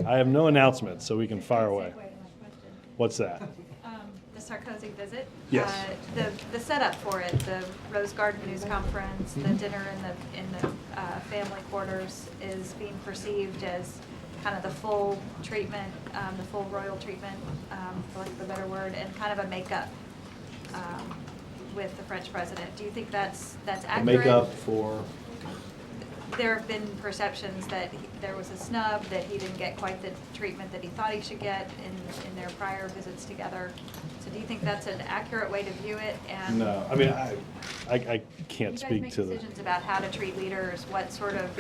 I have no announcements, so we can fire away. What's that? The Sarkozy visit. Yes. The setup for it, the Rose Garden News Conference, the dinner in the family quarters is being perceived as kind of the full treatment, the full royal treatment, for lack of a better word, and kind of a makeup with the French president. Do you think that's accurate? Makeup for? There have been perceptions that there was a snub, that he didn't get quite the treatment that he thought he should get in their prior visits together. So do you think that's an accurate way to view it? And No, I mean, I can't speak to make decisions about how to treat leaders. What sort of,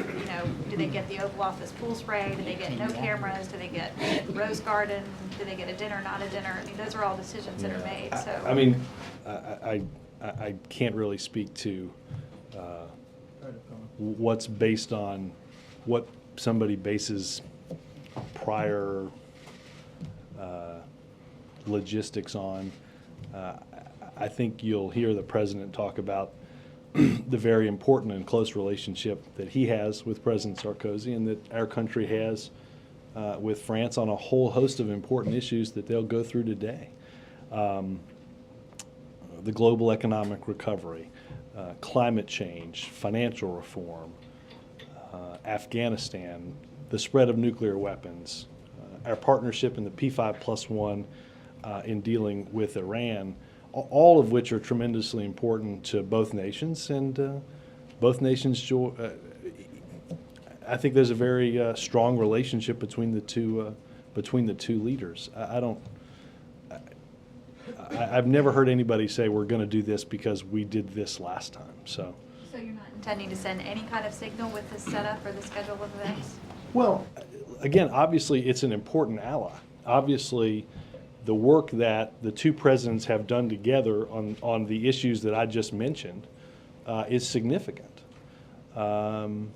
do they get the Oval Office pool spray? Do they get no cameras? Do they get Rose Garden? Do they get a dinner, not a dinner? I mean, those are all decisions that are made. So I mean, I can't really speak to what's based on what somebody bases prior logistics on. I think you'll hear the president talk about the very important and close relationship that he has with President Sarkozy and that our country has with France on a whole host of important issues that they'll go through today. The global economic recovery, climate change, financial reform, Afghanistan, the spread of nuclear weapons, our partnership in the P5+1 in dealing with Iran, all of which are tremendously important to both nations. And both nations, I think there's a very strong relationship between the two leaders. I've never heard anybody say we're going to do this because we did this last time. So you're not intending to send any kind of signal with this setup or the schedule of events? Well, again, obviously it's an important ally. Obviously, the work that the two presidents have done together on the issues that I just mentioned is significant. There'll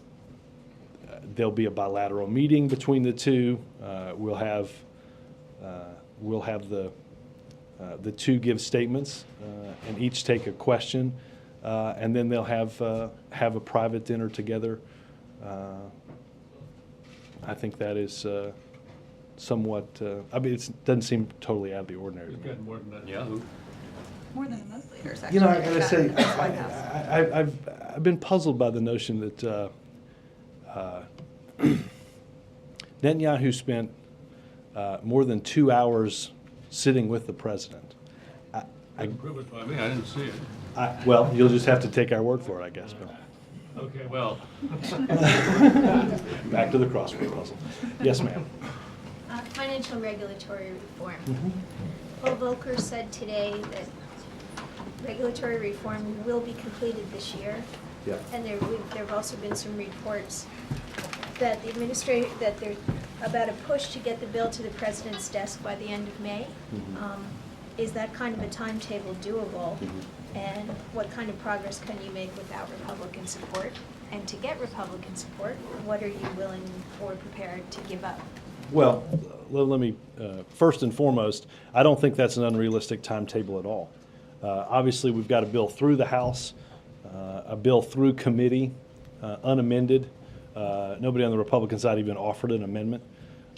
be a bilateral meeting between the two. We'll have the two give statements and each take a question, and then they'll have a private dinner together. I think that is somewhat. I mean, it doesn't seem totally out of the ordinary. It's getting more than that. Yeah. More than most leaders, actually. I gotta say, I've been puzzled by the notion that Netanyahu spent more than 2 hours sitting with the president. Didn't prove it by me, I didn't see it. Well, you'll just have to take our word for it, I guess, Bill. Okay, well. Back to the crossword puzzle. Yes, ma'am. Financial regulatory reform. Mm-hmm. Paul Volcker said today that regulatory reform will be completed this year. Yeah. And there have also been some reports that that there's about a push to get the bill to the president's desk by the end of May. Mm-hmm. Is that kind of a timetable doable? Mm-hmm. And what kind of progress can you make without Republican support? And to get Republican support, what are you willing or prepared to give up? Well, let me, first and foremost, I don't think that's an unrealistic timetable at all. Obviously, we've got a bill through the House, a bill through committee, unamended. Nobody on the Republican side even offered an amendment.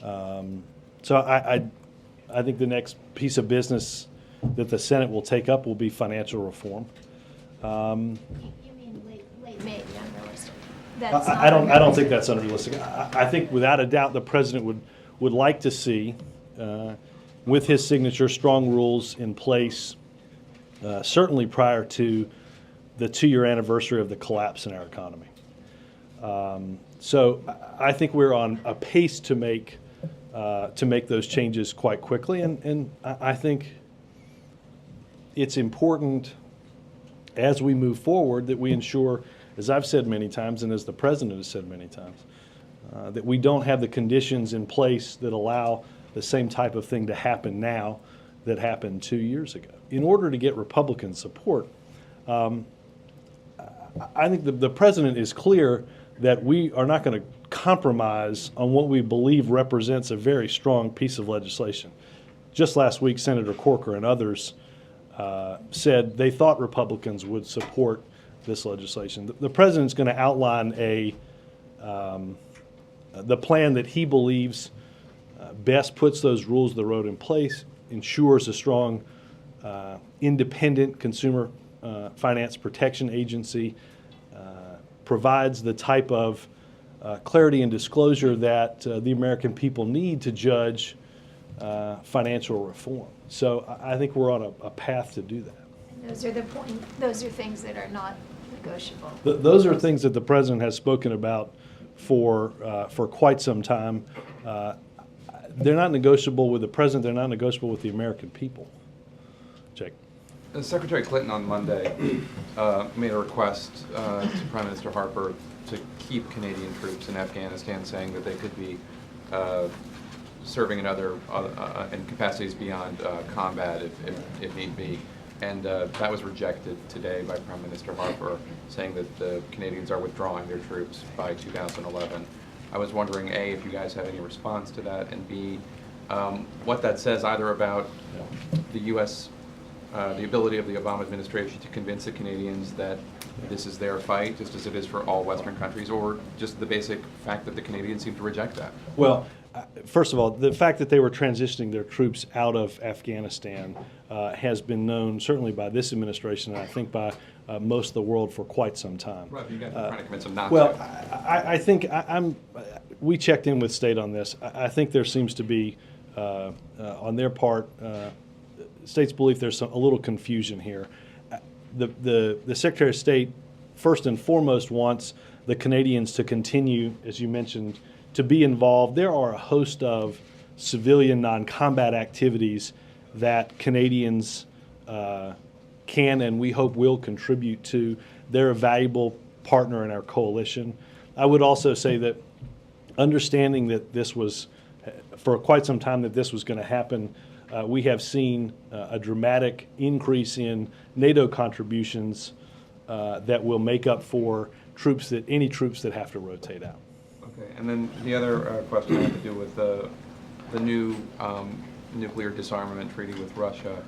So I think the next piece of business that the Senate will take up will be financial reform. You mean late May, the unrealistic? I don't think that's unrealistic. I think without a doubt the president would like to see, with his signature, strong rules in place, certainly prior to the 2-year anniversary of the collapse in our economy. So I think we're on a pace to make those changes quite quickly, and I think it's important as we move forward that we ensure, as I've said many times and as the president has said many times, that we don't have the conditions in place that allow the same type of thing to happen now that happened 2 years ago. In order to get Republican support, I think the president is clear that we are not going to compromise on what we believe represents a very strong piece of legislation. Just last week, Senator Corker and others said they thought Republicans would support this legislation. The president's going to outline a the plan that he believes best puts those rules of the road in place, ensures a strong, independent consumer finance protection agency, provides the type of clarity and disclosure that the American people need to judge financial reform. So I think we're on a path to do that. And those are things that are not negotiable. Those are things that the president has spoken about for quite some time. They're not negotiable with the president. They're not negotiable with the American people. Jake. Secretary Clinton on Monday made a request to Prime Minister Harper to keep Canadian troops in Afghanistan, saying that they could be serving in other in capacities beyond combat if need be. And that was rejected today by Prime Minister Harper, saying that the Canadians are withdrawing their troops by 2011. I was wondering, A, if you guys have any response to that, and B, what that says either about the U.S., the ability of the Obama administration to convince the Canadians that this is their fight, just as it is for all Western countries, or just the basic fact that the Canadians seem to reject that. Well, first of all, the fact that they were transitioning their troops out of Afghanistan has been known certainly by this administration, and I think by most of the world for quite some time. Right, you guys are trying to convince them not Well, to. I think we checked in with State on this. I think there seems to be, on their part, State's belief there's a little confusion here. The Secretary of State, first and foremost, wants the Canadians to continue, as you mentioned, to be involved. There are a host of civilian non-combat activities that Canadians can and we hope will contribute to. They're a valuable partner in our coalition. I would also say that understanding that this was, for quite some time, that this was going to happen, we have seen a dramatic increase in NATO contributions that will make up for any troops that have to rotate out. Okay, and then the other question had to do with the new nuclear disarmament treaty with Russia.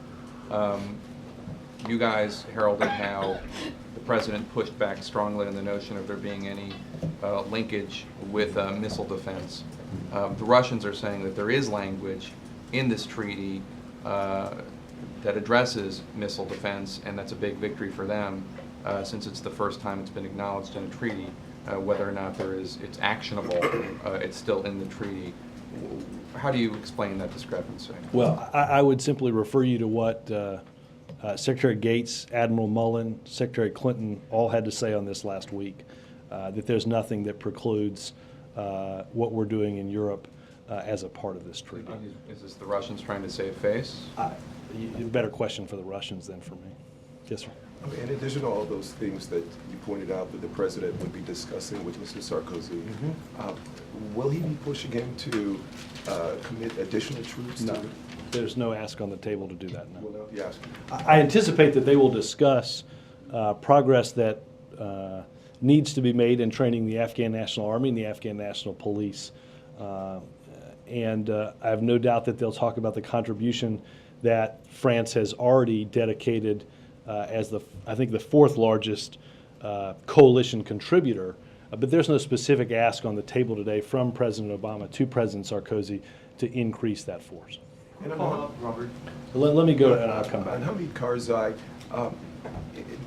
You guys heralded how the president pushed back strongly on the notion of there being any linkage with missile defense. The Russians are saying that there is language in this treaty that addresses missile defense, and that's a big victory for them since it's the first time it's been acknowledged in a treaty. Whether or not it's actionable, it's still in the treaty. How do you explain that discrepancy? Well, I would simply refer you to what Secretary Gates, Admiral Mullen, Secretary Clinton all had to say on this last week, that there's nothing that precludes what we're doing in Europe as a part of this treaty. Is this the Russians trying to save face? A better question for the Russians than for me. Yes, sir. Okay, in addition to all those things that you pointed out that the president would be discussing with Mr. Sarkozy, will he be pushing him to commit additional troops? No, there's no ask on the table to do that, no. Will not be asking. I anticipate that they will discuss progress that needs to be made in training the Afghan National Army and the Afghan National Police. And I have no doubt that they'll talk about the contribution that France has already dedicated as I think the fourth largest coalition contributor. But there's no specific ask on the table today from President Obama to President Sarkozy to increase that force. And on, Robert, Let me go and I'll come back. on Hamid Karzai,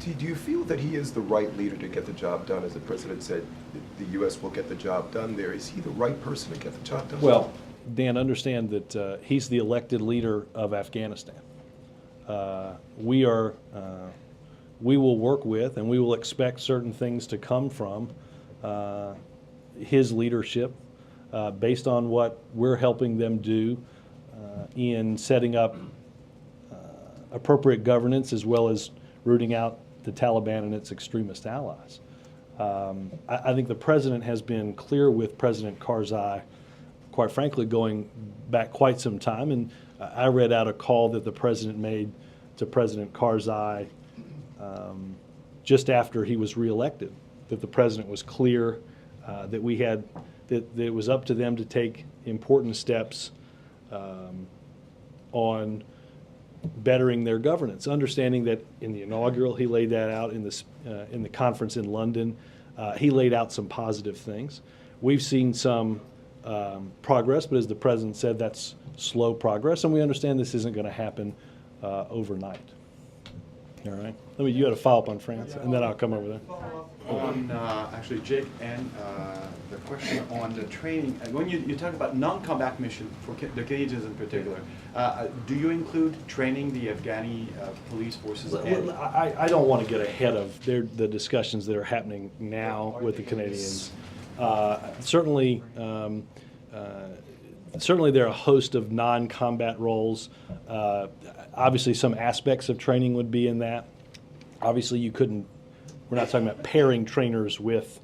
do you feel that he is the right leader to get the job done? As the president said, the U.S. will get the job done there. Is he the right person to get the job done? Well, Dan, understand that he's the elected leader of Afghanistan. We will work with and we will expect certain things to come from his leadership based on what we're helping them do in setting up appropriate governance as well as rooting out the Taliban and its extremist allies. I think the president has been clear with President Karzai, quite frankly, going back quite some time. And I read out a call that the president made to President Karzai just after he was reelected, that the president was clear that it was up to them to take important steps on bettering their governance, understanding that in the inaugural he laid that out in the conference in London. He laid out some positive things. we've seen some progress, but as the President said, that's slow progress, and we understand this isn't going to happen overnight. All right. You got a follow-up on France, and then I'll come over there. On actually Jake and the question on the training. When you talk about non-combat mission for the Canadians in particular, do you include training the Afghani police forces? Well, I don't want to get ahead of the discussions that are happening now with the Canadians. Certainly, there are a host of non-combat roles. Obviously, some aspects of training would be in that. Obviously, we're not talking about pairing trainers with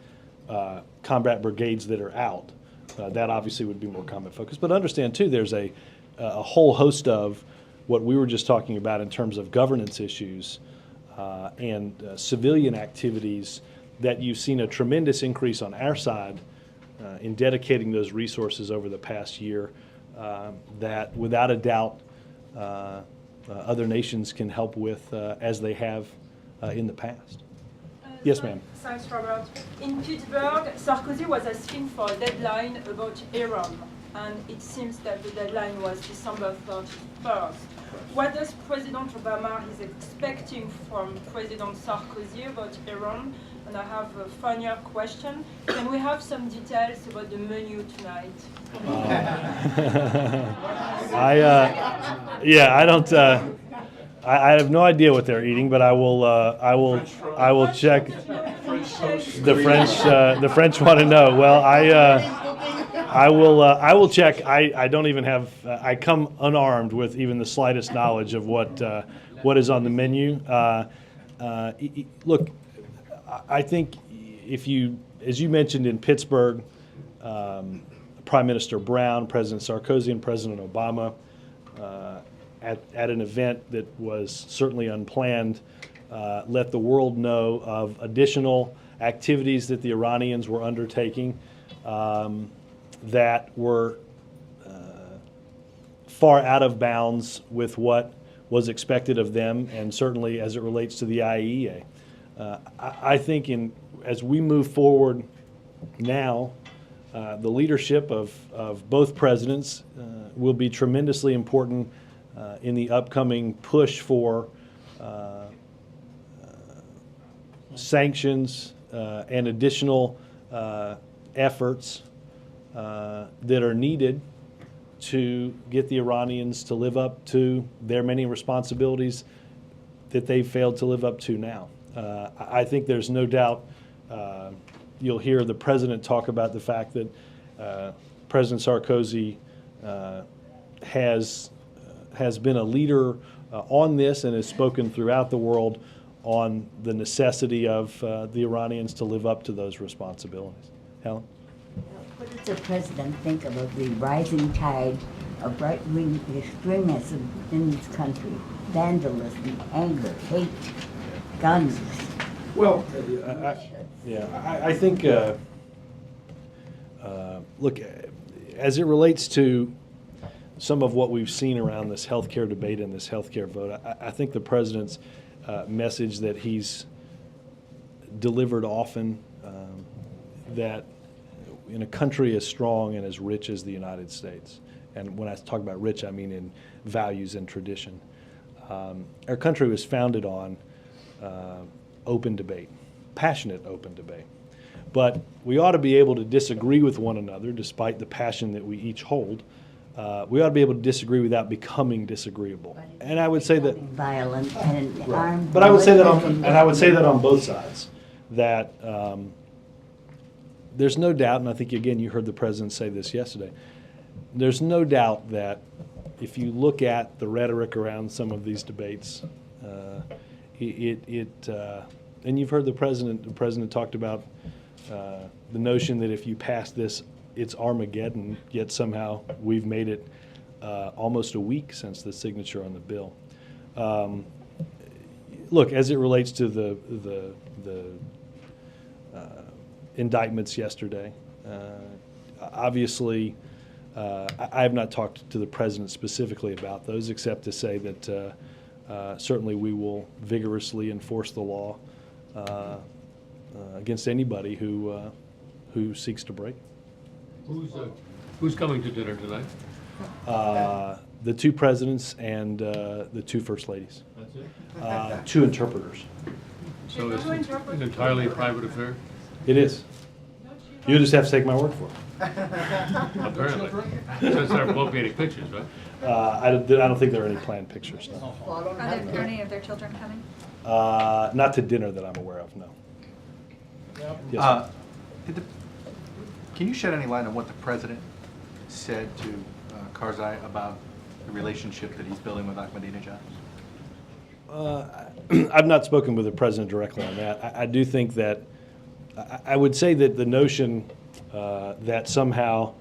combat brigades that are out. That obviously would be more combat focused. But understand, too, there's a whole host of what we were just talking about in terms of governance issues and civilian activities that you've seen a tremendous increase on our side in dedicating those resources over the past year that, without a doubt, other nations can help with as they have in the past. Yes, ma'am. Thanks, Robert. In Pittsburgh, Sarkozy was asking for a deadline about Iran, and it seems that the deadline was December 31st. What does President Obama is expecting from President Sarkozy about Iran? And I have a funnier question. Can we have some details about the menu tonight? I have no idea what they're eating, but I will check. The French want to know. Well, I will check. I don't even have. I come unarmed with even the slightest knowledge of what is on the menu. Look, I think as you mentioned in Pittsburgh, Prime Minister Brown, President Sarkozy, and President Obama, at an event that was certainly unplanned, let the world know of additional activities that the Iranians were undertaking that were far out of bounds with what was expected of them, and certainly as it relates to the IAEA. I think as we move forward now, the leadership of both presidents will be tremendously important in the upcoming push for sanctions and additional efforts that are needed to get the Iranians to live up to their many responsibilities that they've failed to live up to now. I think there's no doubt you'll hear the president talk about the fact that President Sarkozy has been a leader on this and has spoken throughout the world on the necessity of the Iranians to live up to those responsibilities. Helen? What does the president think about the rising tide of right-wing extremism in this country? Vandalism, anger, hate, guns. Well, I think, look, as it relates to some of what we've seen around this healthcare debate and this healthcare vote, I think the president's message that he's delivered often, that in a country as strong and as rich as the United States, and when I talk about rich, I mean in values and tradition, our country was founded on open debate, passionate open debate. But we ought to be able to disagree with one another despite the passion that we each hold. We ought to be able to disagree without becoming disagreeable. And I would say that violent and armed. But I would say that on both sides, that there's no doubt, and I think again you heard the president say this yesterday. There's no doubt that if you look at the rhetoric around some of these debates, and you've heard the president talked about the notion that if you pass this, it's Armageddon, yet somehow we've made it almost a week since the signature on the bill. Look, as it relates to the indictments yesterday, obviously I have not talked to the president specifically about those, except to say that certainly we will vigorously enforce the law against anybody who seeks to break it. Who's coming to dinner tonight? The two presidents and the two first ladies, That's it? two interpreters. So it's an entirely private affair? It is. You just have to take my word for it. Apparently. Since there won't be any pictures, right? I don't think there are any planned pictures, no. Are there any of their children coming? Not to dinner that I'm aware of, no. Yes, sir. Can you shed any light on what the president said to Karzai about the relationship that he's building with Ahmadinejad? I've not spoken with the president directly on that. I do think that, I would say that the notion that somehow,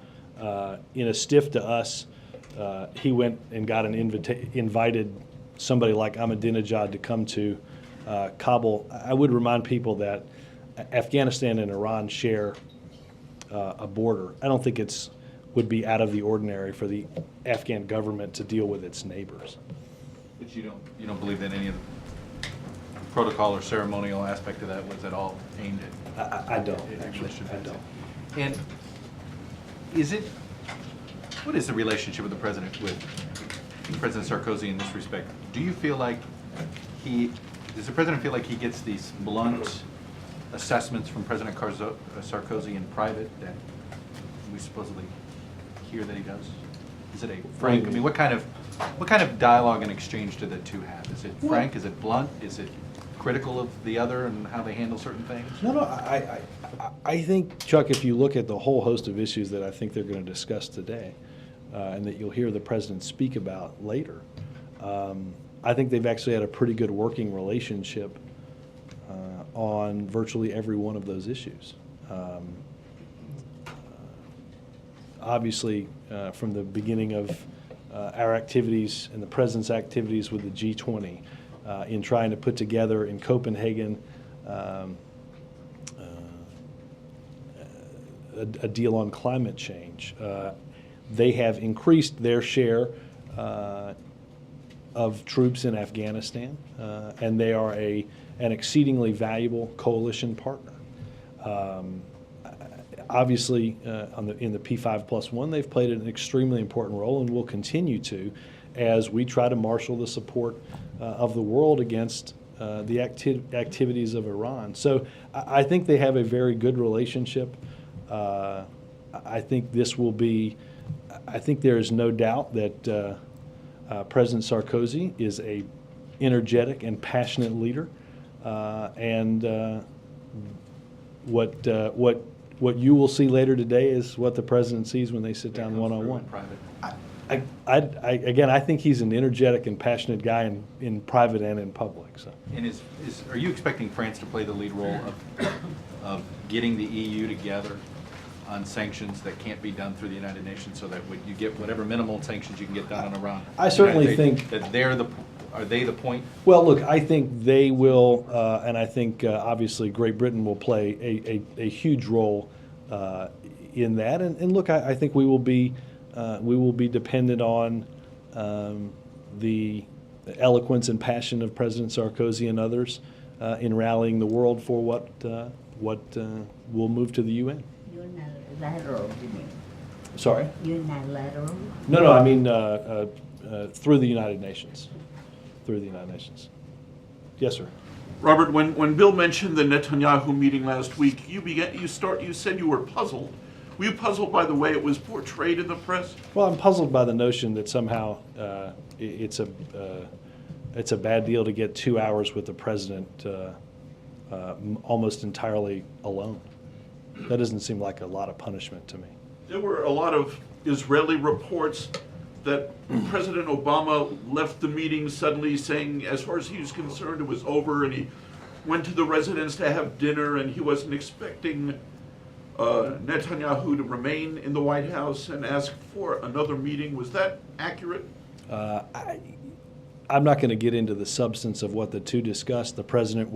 in a stiff to us, he went and got invited somebody like Ahmadinejad to come to Kabul. I would remind people that Afghanistan and Iran share a border. I don't think would be out of the ordinary for the Afghan government to deal with its neighbors. But you don't believe that any of the protocol or ceremonial aspect of that was at all aimed at? I don't, actually. I don't. And what is the relationship of the president with President Sarkozy in this respect? Do you feel like does the president feel like he gets these blunt assessments from President Sarkozy in private that we supposedly hear that he does? Is it a frank? I mean, what kind of dialogue and exchange do the two have? Is it frank? Is it blunt? Is it critical of the other and how they handle certain things? No, I think, Chuck, if you look at the whole host of issues that I think they're going to discuss today, and that you'll hear the president speak about later, I think they've actually had a pretty good working relationship on virtually every one of those issues. Obviously, from the beginning of our activities and the president's activities with the G20, in trying to put together in Copenhagen a deal on climate change. They have increased their share of troops in Afghanistan, and they are an exceedingly valuable coalition partner. Obviously, in the P5+1, they've played an extremely important role and will continue to as we try to marshal the support of the world against the activities of Iran. So I think they have a very good relationship. I think there is no doubt that President Sarkozy is a energetic and passionate leader, and what you will see later today is what the president sees when they sit down one-on-one. Again, I think he's an energetic and passionate guy in private and in public. So. And are you expecting France to play the lead role of getting the EU together on sanctions that can't be done through the United Nations, so that you get whatever minimal sanctions you can get done on Iran? I certainly think that are they the point? Well, look, I think they will, and I think obviously Great Britain will play a huge role in that. And look, I think we will be dependent on the eloquence and passion of President Sarkozy and others in rallying the world for what will move to the UN. Unilateral, you mean? Sorry? Unilateral? No, I mean through the United Nations. Through the United Nations. Yes, sir. Robert, when Bill mentioned the Netanyahu meeting last week, you said you were puzzled. Were you puzzled by the way it was portrayed in the press? Well, I'm puzzled by the notion that somehow it's a bad deal to get 2 hours with the president almost entirely alone. That doesn't seem like a lot of punishment to me. There were a lot of Israeli reports that President Obama left the meeting suddenly saying, as far as he was concerned, it was over, and he went to the residence to have dinner, and he wasn't expecting Netanyahu to remain in the White House and ask for another meeting. Was that accurate? I'm not going to get into the substance of what the two discussed. The president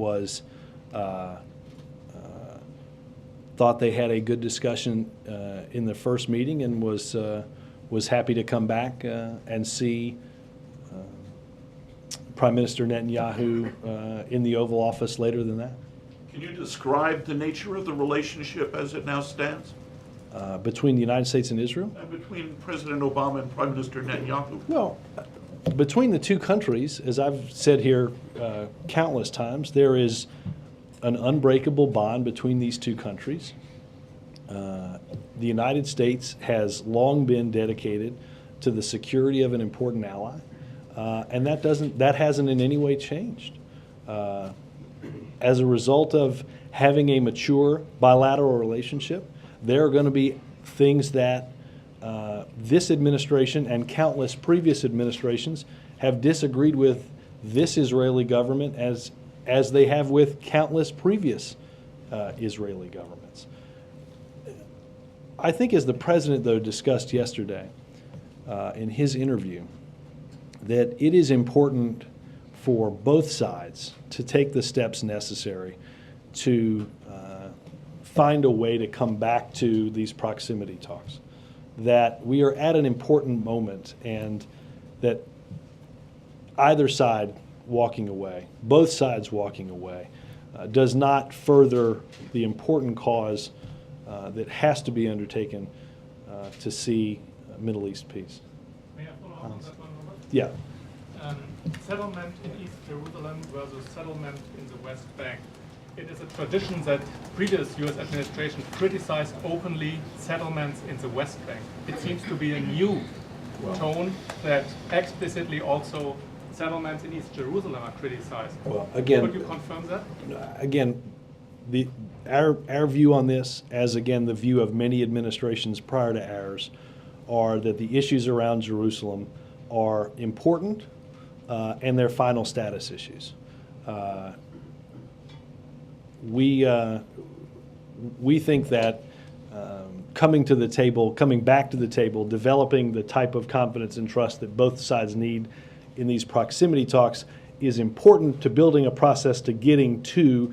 thought they had a good discussion in the first meeting and was happy to come back and see Prime Minister Netanyahu in the Oval Office later than that. Can you describe the nature of the relationship as it now stands? between the United States and Israel? And between President Obama and Prime Minister Netanyahu? Well, between the two countries, as I've said here countless times, there is an unbreakable bond between these two countries. The United States has long been dedicated to the security of an important ally, and that hasn't in any way changed. As a result of having a mature bilateral relationship, there are going to be things that this administration and countless previous administrations have disagreed with this Israeli government as they have with countless previous Israeli governments. I think as the president, though, discussed yesterday in his interview, that it is important for both sides to take the steps necessary to find a way to come back to these proximity talks. That we are at an important moment, and that either side walking away, both sides walking away, does not further the important cause that has to be undertaken to see Middle East peace. May I follow up on that one, Robert? Yeah. Settlement in East Jerusalem versus settlement in the West Bank. It is a tradition that previous U.S. administrations criticized openly settlements in the West Bank. It seems to be a new tone that explicitly also settlements in East Jerusalem are criticized. Well, again, Would you confirm that? Again, our view on this, as again the view of many administrations prior to ours, are that the issues around Jerusalem are important and they're final status issues. We think that coming back to the table, developing the type of confidence and trust that both sides need in these proximity talks is important to building a process to getting to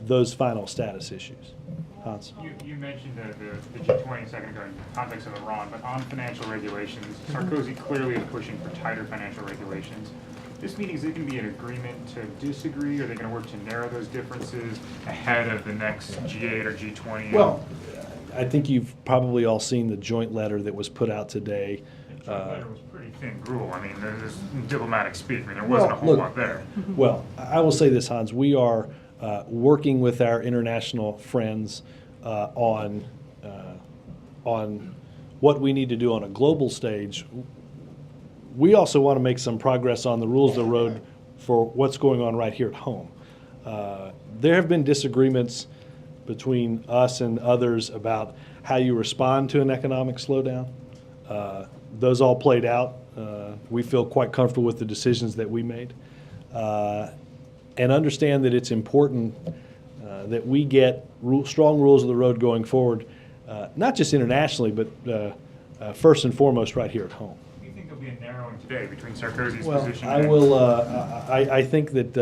those final status issues. Hans? You mentioned the G20 a second ago in the context of Iran, but on financial regulations, Sarkozy clearly is pushing for tighter financial regulations. This meeting, is it going to be an agreement to disagree, or are they going to work to narrow those differences ahead of the next G8 or G20? Well, I think you've probably all seen the joint letter that was put out today. The joint letter was pretty thin gruel. I mean, there's diplomatic speak. I mean, there wasn't a whole lot there. Well, I will say this, Hans. We are working with our international friends on what we need to do on a global stage. We also want to make some progress on the rules of the road for what's going on right here at home. There have been disagreements between us and others about how you respond to an economic slowdown. Those all played out. We feel quite comfortable with the decisions that we made. And understand that it's important that we get strong rules of the road going forward, not just internationally, but first and foremost right here at home. There'll be a narrowing today between Sarkozy's Well, position I and will. I think that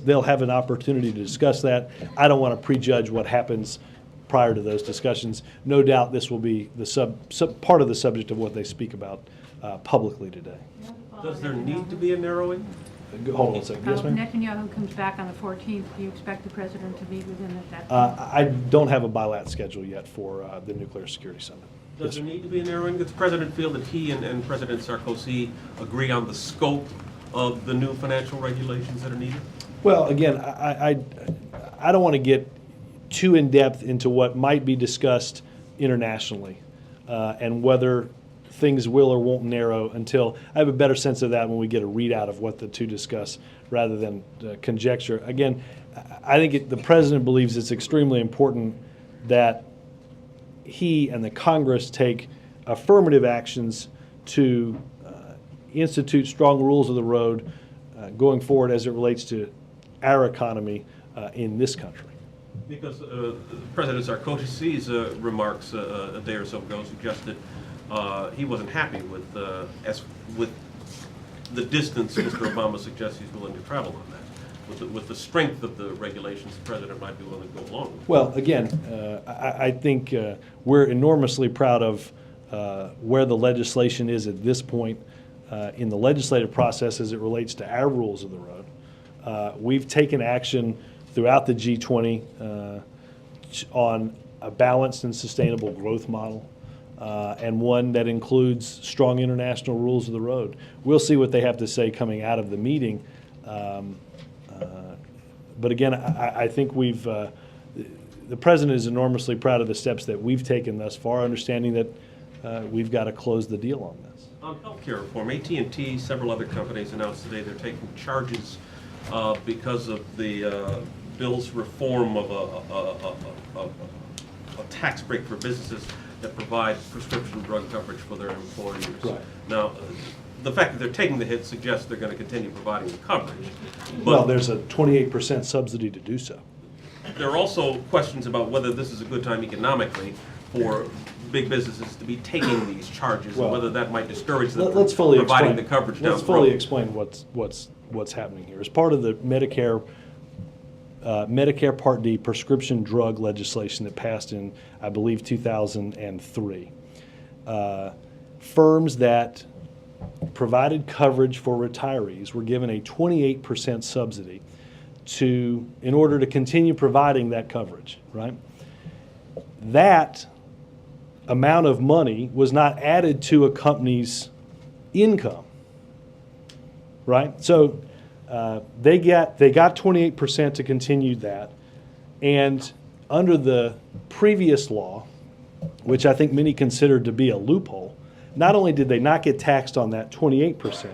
they'll have an opportunity to discuss that. I don't want to prejudge what happens prior to those discussions. No doubt, this will be the part of the subject of what they speak about publicly today. Does there need to be a narrowing? Hold on a second. Yes, ma'am. Netanyahu comes back on the 14th. Do you expect the president to meet with him at that time? I don't have a bilat schedule yet for the Nuclear Security Summit. Does there need to be a narrowing? Does the president feel that he and President Sarkozy agree on the scope of the new financial regulations that are needed? Well, again, I don't want to get too in-depth into what might be discussed internationally and whether things will or won't narrow until I have a better sense of that when we get a readout of what the two discuss rather than conjecture. Again, I think the president believes it's extremely important that he and the Congress take affirmative actions to institute strong rules of the road going forward as it relates to our economy in this country. Because President Sarkozy's remarks a day or so ago suggested he wasn't happy with the distance Mr. Obama suggests he's willing to travel on that. With the strength of the regulations, the president might be willing to go along with. Well, again, I think we're enormously proud of where the legislation is at this point in the legislative process as it relates to our rules of the road. We've taken action throughout the G20 on a balanced and sustainable growth model, and one that includes strong international rules of the road. We'll see what they have to say coming out of the meeting. But again, I think the President is enormously proud of the steps that we've taken thus far, understanding that we've got to close the deal on this. On healthcare reform, AT&T, several other companies announced today they're taking charges because of the bill's reform of a tax break for businesses that provide prescription drug coverage for their employees. Right. Now, the fact that they're taking the hit suggests they're going to continue providing the coverage. But Well, there's a 28% subsidy to do so. there are also questions about whether this is a good time economically for big businesses to be taking these charges, Well, and whether that might discourage them Let's from fully providing explain. the coverage down Let's the fully road. explain what's happening here. As part of the Medicare Part D prescription drug legislation that passed in, I believe, 2003, firms that provided coverage for retirees were given a 28% subsidy in order to continue providing that coverage, right? That amount of money was not added to a company's income, right? So they got 28% to continue that, and under the previous law, which I think many considered to be a loophole, not only did they not get taxed on that 28%,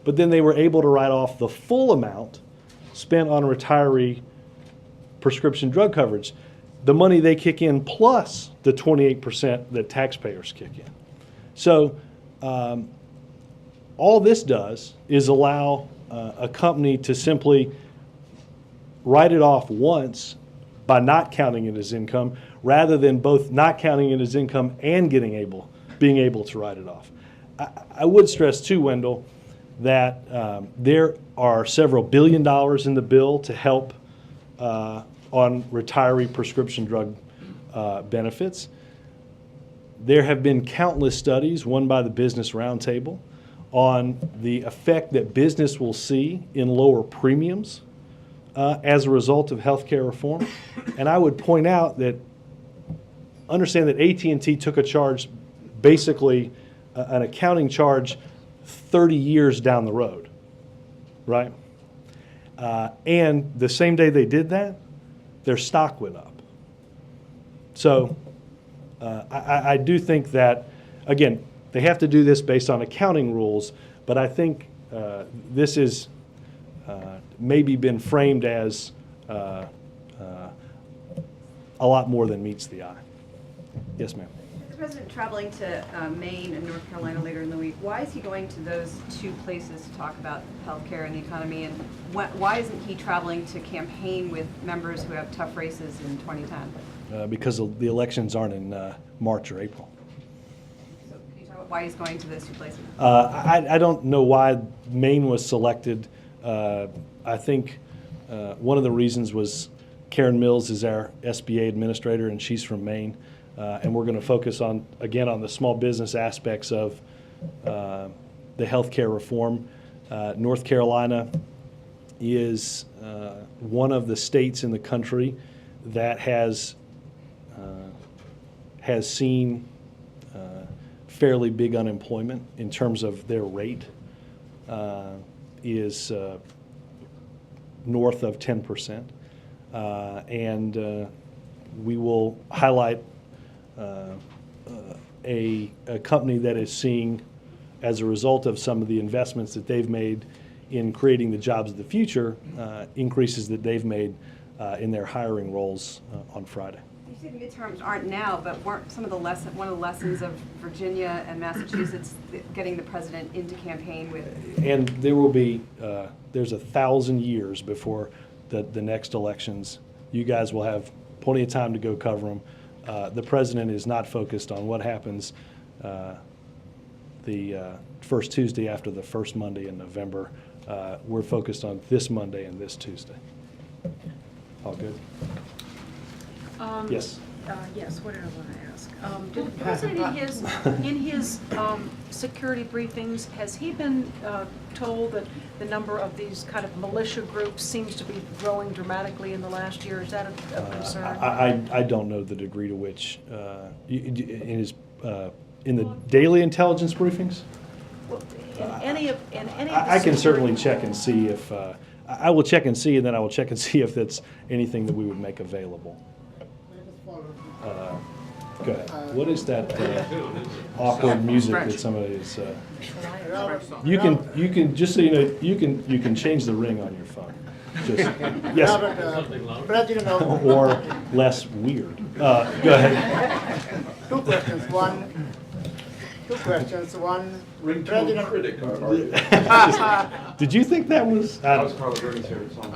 but then they were able to write off the full amount spent on retiree prescription drug coverage, the money they kick in plus the 28% that taxpayers kick in. So all this does is allow a company to simply write it off once by not counting it as income, rather than both not counting it as income and being able to write it off. I would stress too, Wendell, that there are several $1 billion in the bill to help on retiree prescription drug benefits. There have been countless studies, one by the Business Roundtable, on the effect that business will see in lower premiums as a result of healthcare reform. And I would point out that, understand that AT&T took a charge, basically an accounting charge 30 years down the road, right? And the same day they did that, their stock went up. So I do think that, again, they have to do this based on accounting rules, but I think this is maybe been framed as a lot more than meets the eye. Yes, ma'am. The president traveling to Maine and North Carolina later in the week. Why is he going to those two places to talk about healthcare and the economy? And why isn't he traveling to campaign with members who have tough races in 2010? Because the elections aren't in March or April. So can you talk about why he's going to those two places? I don't know why Maine was selected. I think one of the reasons was Karen Mills is our SBA administrator, and she's from Maine. And we're going to focus on the small business aspects of the healthcare reform. North Carolina is one of the states in the country that has seen fairly big unemployment in terms of their rate is north of 10%. And we will highlight a company that is seeing, as a result of some of the investments that they've made in creating the jobs of the future, increases that they've made in their hiring roles on Friday. You said midterms aren't now, but weren't one of the lessons of Virginia and Massachusetts getting the president into campaign with? And there will be, there's 1,000 years before the next elections. You guys will have plenty of time to go cover them. The president is not focused on what happens the first Tuesday after the first Monday in November. We're focused on this Monday and this Tuesday. All good? Yes. Yes, what did I want to ask? Did the President in his security briefings, has he been told that the number of these kind of militia groups seems to be growing dramatically in the last year? Is that a concern? I don't know the degree to which, in the daily intelligence briefings? Well, in any of the I can certainly security- check and see if, I will check and see, and then I will check and see if that's anything that we would make available. Go ahead. What is that awkward music that somebody is? You can just so you know, you can change the ring on your phone. Just yes. President of Or less weird. Go ahead. Two questions. One. President. Did you think that was? That was probably Bernie's favorite song.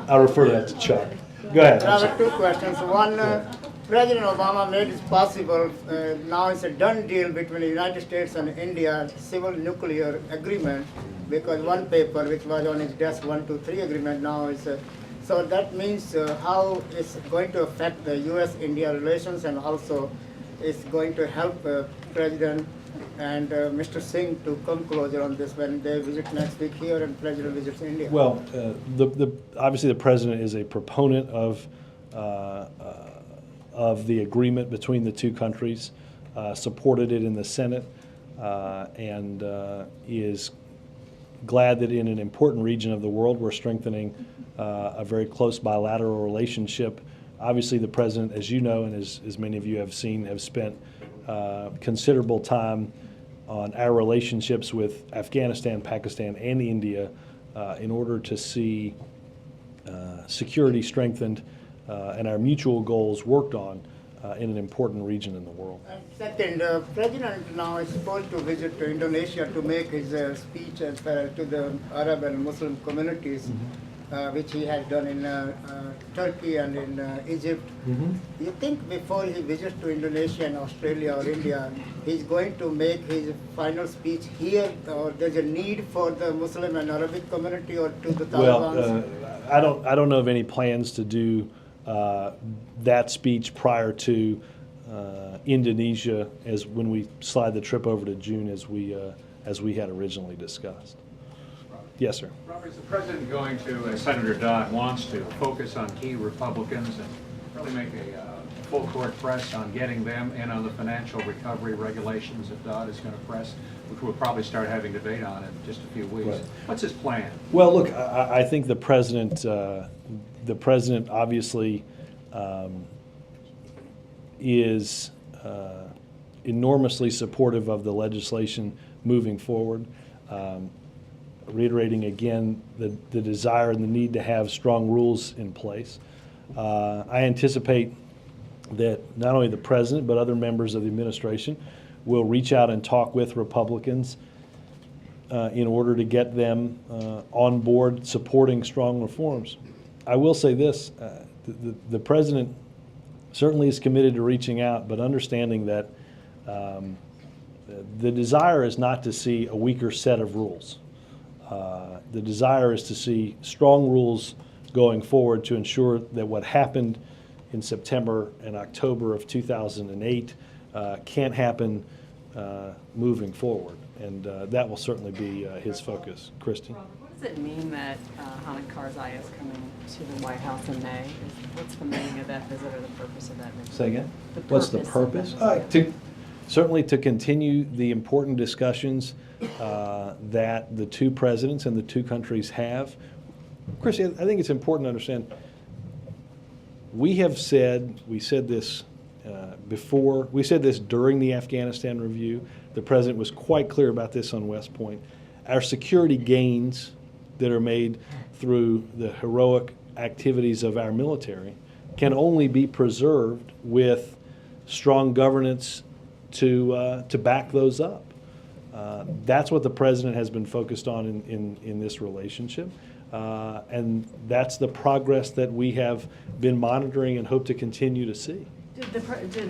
I'll refer to that to Chuck. Go ahead. I have two questions. One, President Obama made it possible, now it's a done deal between the United States and India, civil nuclear agreement, because one paper which was on his desk, 123 agreement, now is, so that means how it's going to affect the U.S.-India relations, and also it's going to help President and Mr. Singh to come closer on this when they visit next week here and President visits India. Well, obviously the president is a proponent of the agreement between the two countries, supported it in the Senate, and is glad that in an important region of the world we're strengthening a very close bilateral relationship. Obviously the president, as you know, and as many of you have seen, have spent considerable time on our relationships with Afghanistan, Pakistan, and India in order to see security strengthened and our mutual goals worked on in an important region in the world. And second, President now is supposed to visit to Indonesia to make his speech to the Arab and Muslim communities, which he has done in Turkey and in Egypt. Do you think before he visits to Indonesia and Australia or India, he's going to make his final speech here, or there's a need for the Muslim and Arabic community or to the Taliban? Well, I don't know of any plans to do that speech prior to Indonesia, as when we slide the trip over to June, as we had originally discussed. Yes, sir. Robert, is the president going to, as Senator Dodd wants to, focus on key Republicans and really make a full court press on getting them in on the financial recovery regulations that Dodd is going to press, which we'll probably start having debate on in just a few weeks? Right. What's his plan? Well, look, I think the president obviously is enormously supportive of the legislation moving forward. Reiterating again the desire and the need to have strong rules in place. I anticipate that not only the president but other members of the administration will reach out and talk with Republicans in order to get them on board supporting strong reforms. I will say this, the president certainly is committed to reaching out, but understanding that the desire is not to see a weaker set of rules. The desire is to see strong rules going forward to ensure that what happened in September and October of 2008 can't happen moving forward. And that will certainly be his focus. Christy? Robert, what does it mean that Hamid Karzai is coming to the White House in May? What's the meaning of that visit or the purpose of that visit? Say again? What's the purpose? Certainly to continue the important discussions that the two presidents and the two countries have. Christy, I think it's important to understand, we said this before, we said this during the Afghanistan review. The president was quite clear about this on West Point. Our security gains that are made through the heroic activities of our military can only be preserved with strong governance to back those up. That's what the president has been focused on in this relationship. And that's the progress that we have been monitoring and hope to continue to see. Did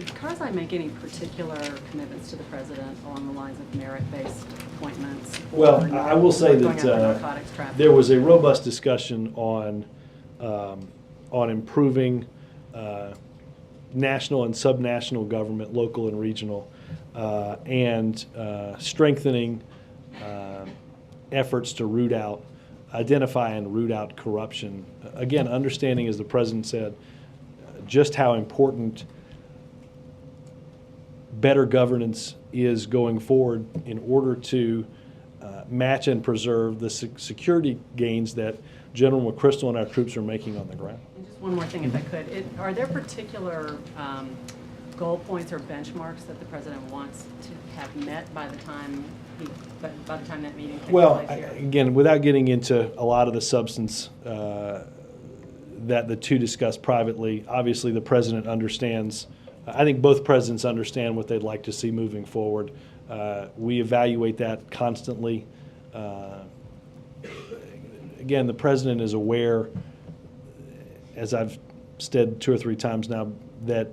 Karzai make any particular commitments to the president along the lines of merit-based appointments? Well, I will say that there was a robust discussion on improving national and subnational government, local and regional, and strengthening efforts to identify and root out corruption. Again, understanding, as the President said, just how important better governance is going forward in order to match and preserve the security gains that General McChrystal and our troops are making on the ground. And just one more thing, if I could. Are there particular goal points or benchmarks that the President wants to have met by the time that meeting takes place here? Again, without getting into a lot of the substance that the two discussed privately, obviously the President understands. I think both presidents understand what they'd like to see moving forward. We evaluate that constantly. Again, the President is aware, as I've said 2 or 3 times now, that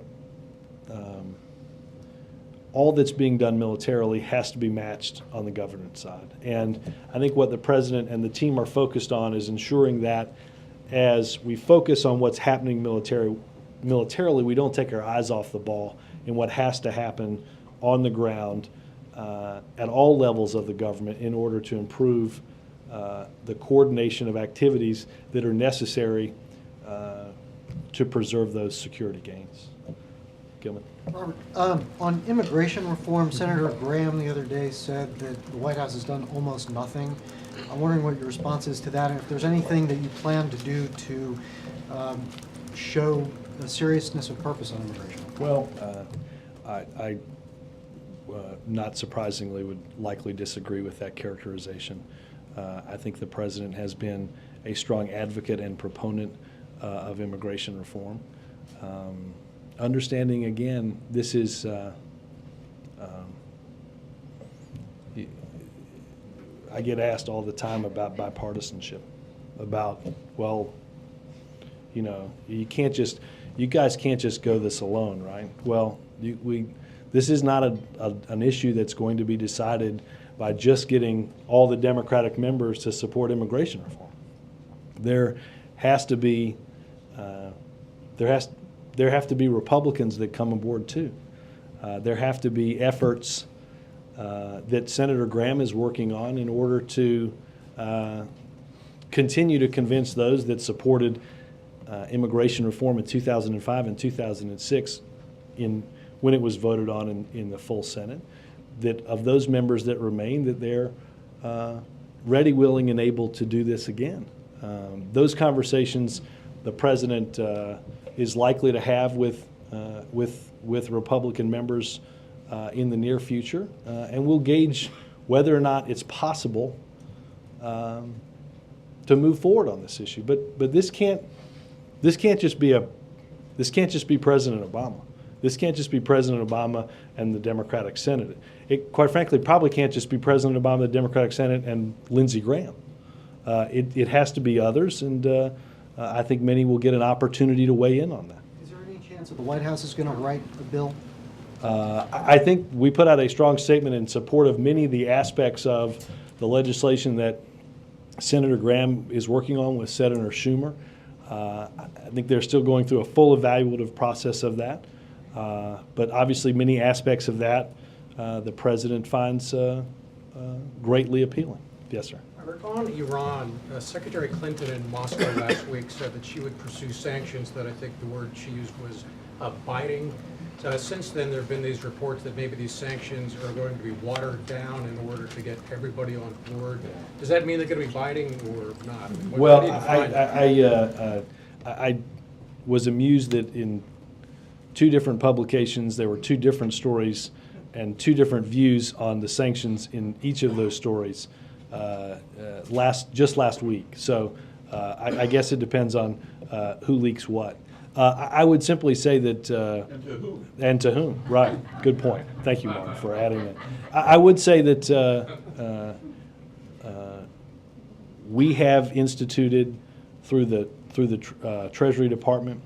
all that's being done militarily has to be matched on the governance side. And I think what the President and the team are focused on is ensuring that as we focus on what's happening militarily, we don't take our eyes off the ball in what has to happen on the ground at all levels of the government in order to improve the coordination of activities that are necessary to preserve those security gains. Gilman. Robert, on immigration reform, Senator Graham the other day said that the White House has done almost nothing. I'm wondering what your response is to that, and if there's anything that you plan to do to show the seriousness of purpose on immigration. Well, I not surprisingly would likely disagree with that characterization. I think the President has been a strong advocate and proponent of immigration reform. Understanding, again, this is I get asked all the time about bipartisanship, about, well, you know, you guys can't just go this alone, right? Well, this is not an issue that's going to be decided by just getting all the Democratic members to support immigration reform. There have to be Republicans that come aboard too. There have to be efforts that Senator Graham is working on in order to continue to convince those that supported immigration reform in 2005 and 2006 when it was voted on in the full Senate, that of those members that remain, that they're ready, willing, and able to do this again. Those conversations the President is likely to have with Republican members in the near future, and we'll gauge whether or not it's possible to move forward on this issue. But this can't just be President Obama. This can't just be President Obama and the Democratic Senate. It, quite frankly, probably can't just be President Obama, the Democratic Senate, and Lindsey Graham. It has to be others, and I think many will get an opportunity to weigh in on that. Is there any chance that the White House is going to write a bill? I think we put out a strong statement in support of many of the aspects of the legislation that Senator Graham is working on with Senator Schumer. I think they're still going through a full evaluative process of that. But obviously many aspects of that the President finds greatly appealing. Yes, sir. On Iran, Secretary Clinton in Moscow last week said that she would pursue sanctions that I think the word she used was biting. Since then, there have been these reports that maybe these sanctions are going to be watered down in order to get everybody on board. Does that mean they're going to be biting or not? Well, I was amused that in 2 different publications there were 2 different stories and 2 different views on the sanctions in each of those stories just last week. So I guess it depends on who leaks what. I would simply say that And to who? And to whom, right. Good point. Thank you, Mark, for adding that. I would say that we have instituted through the Treasury Department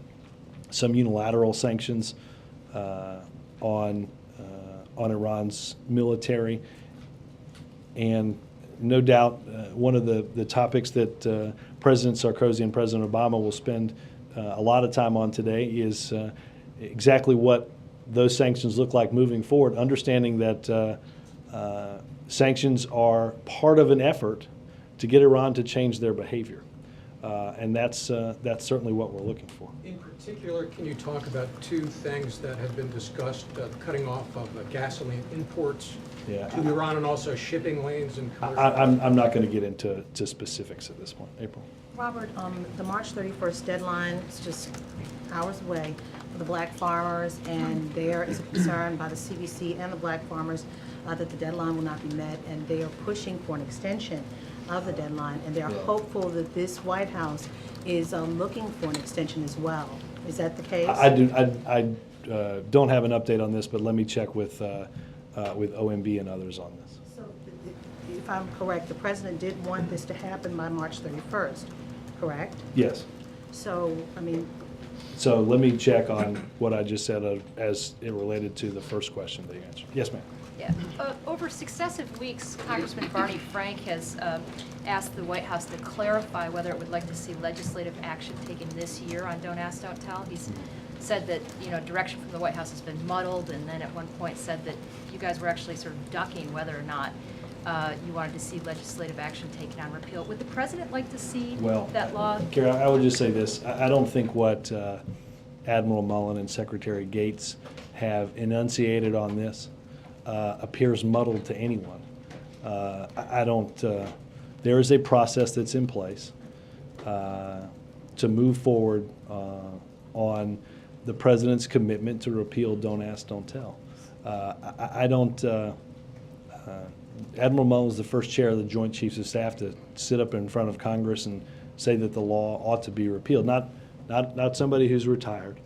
some unilateral sanctions on Iran's military, and no doubt one of the topics that President Sarkozy and President Obama will spend a lot of time on today is exactly what those sanctions look like moving forward, understanding that sanctions are part of an effort to get Iran to change their behavior. And that's certainly what we're looking for. In particular, can you talk about two things that have been discussed, cutting off of gasoline imports to Iran and also shipping lanes and commercial? I'm not going to get into specifics at this point. April? Robert, the March 31st deadline is just hours away for the black farmers, and there is a concern by the CBC and the black farmers that the deadline will not be met, and they are pushing for an extension of the deadline, and they are hopeful that this White House is looking for an extension as well. Is that the case? I don't have an update on this, but let me check with OMB and others on this. So, if I'm correct, the president did want this to happen by March 31st, correct? Yes. So, I mean, So let me check on what I just said as it related to the first question that you answered. Yes, ma'am. Yeah. Over successive weeks, Congressman Barney Frank has asked the White House to clarify whether it would like to see legislative action taken this year on Don't Ask, Don't Tell. He's said that, direction from the White House has been muddled, and then at one point said that you guys were actually sort of ducking whether or not you wanted to see legislative action taken on repeal. Would the president like to see that law? Kara, I would just say this. I don't think what Admiral Mullen and Secretary Gates have enunciated on this appears muddled to anyone. There is a process that's in place to move forward on the president's commitment to repeal Don't Ask, Don't Tell. Admiral Mullen is the first chair of the Joint Chiefs of Staff to sit up in front of Congress and say that the law ought to be repealed. Not somebody who's retired,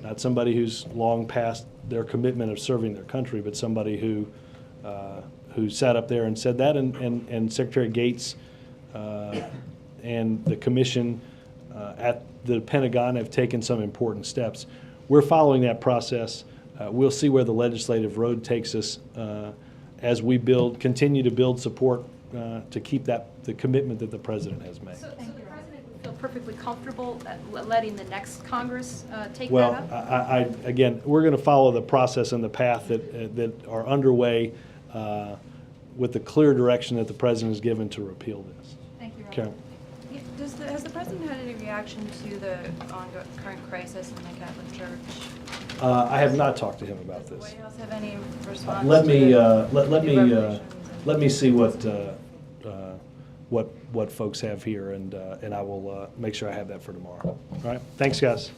not somebody who's long past their commitment of serving their country, but somebody who sat up there and said that, and Secretary Gates and the commission at the Pentagon have taken some important steps. We're following that process. We'll see where the legislative road takes us as we continue to build support to keep the commitment that the president has made. So the president would feel perfectly comfortable letting the next Congress take Well, that up? again, we're going to follow the process and the path that are underway with the clear direction that the president has given to repeal this. Thank you, Robert. Karen? Has the president had any reaction to the ongoing current crisis in the Catholic Church? I have not talked to him about this. Does the White House have any response? Let me see what folks have here, and I will make sure I have that for tomorrow. All right. Thanks, guys.